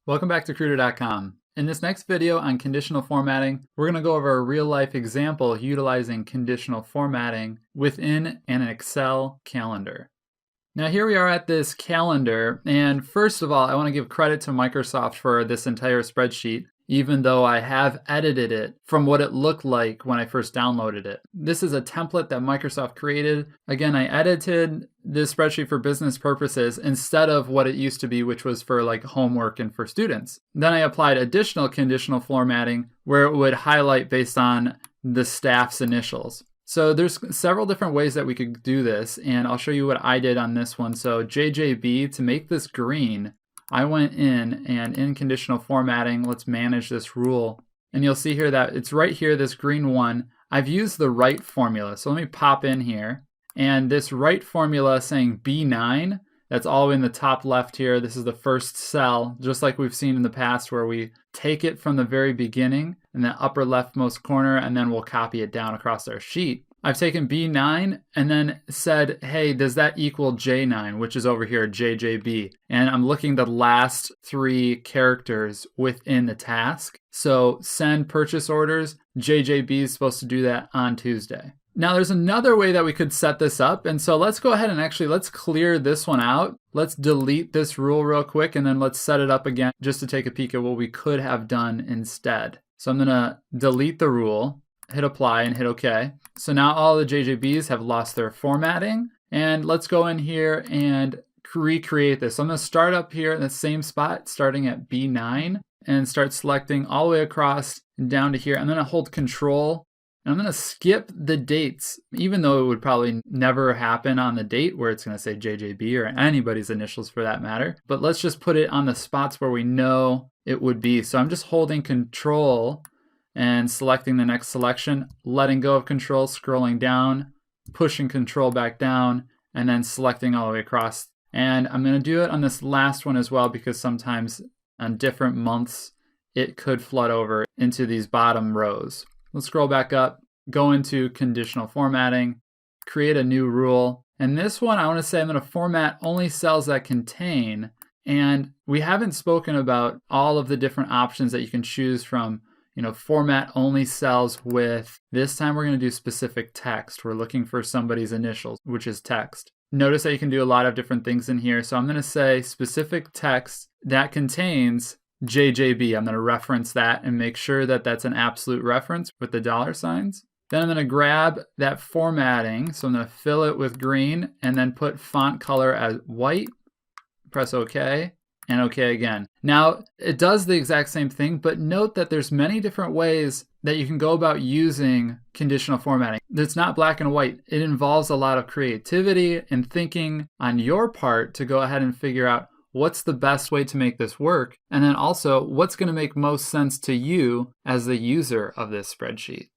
Welcome back to Cruder.com. In this next video on conditional formatting, we're going to go over a real-life example utilizing conditional formatting within an Excel calendar. Now here we are at this calendar, and first of all, I want to give credit to Microsoft for this entire spreadsheet, even though I have edited it from what it looked like when I first downloaded it. This is a template that Microsoft created. Again, I edited this spreadsheet for business purposes instead of what it used to be, which was for like homework and for students. Then I applied additional conditional formatting where it would highlight based on the staff's initials. So there's several different ways that we could do this, and I'll show you what I did on this one. So JJB, to make this green, I went in and in conditional formatting, let's manage this rule. And you'll see here that it's right here, this green one. I've used the right formula. So let me pop in here. And this right formula saying B9, that's all in the top left here. This is the first cell, just like we've seen in the past where we take it from the very beginning in the upper leftmost corner, and then we'll copy it down across our sheet. I've taken B9 and then said, hey, does that equal J9, which is over here, JJB? And I'm looking the last three characters within the task. So send purchase orders, JJB is supposed to do that on Tuesday. Now there's another way that we could set this up. And so let's go ahead and let's clear this one out. Let's delete this rule real quick, and then let's set it up again just to take a peek at what we could have done instead. So I'm gonna delete the rule, hit apply and hit OK. So now all the JJBs have lost their formatting, and let's go in here and recreate this. So I'm gonna start up here in the same spot, starting at B9, and start selecting all the way across and down to here. I'm gonna hold Control, and I'm gonna skip the dates, even though it would probably never happen on the date where it's gonna say JJB or anybody's initials for that matter. But let's just put it on the spots where we know it would be. So I'm just holding Control and selecting the next selection, letting go of Control, scrolling down, pushing Control back down, and then selecting all the way across. And I'm gonna do it on this last one as well, because sometimes on different months, it could flood over into these bottom rows. Let's scroll back up, go into conditional formatting, create a new rule. And this one, I wanna say I'm gonna format only cells that contain, and we haven't spoken about all of the different options that you can choose from. Format only cells with, this time we're going to do specific text. We're looking for somebody's initials, which is text. Notice that you can do a lot of different things in here. So I'm going to say specific text that contains JJB. I'm going to reference that and make sure that that's an absolute reference with the dollar signs. Then I'm going to grab that formatting. So I'm going to fill it with green and then put font color as white. Press OK. And OK again. Now, it does the exact same thing, but note that there's many different ways that you can go about using conditional formatting. It's not black and white. It involves a lot of creativity and thinking on your part to go ahead and figure out what's the best way to make this work, and then also what's going to make most sense to you as the user of this spreadsheet.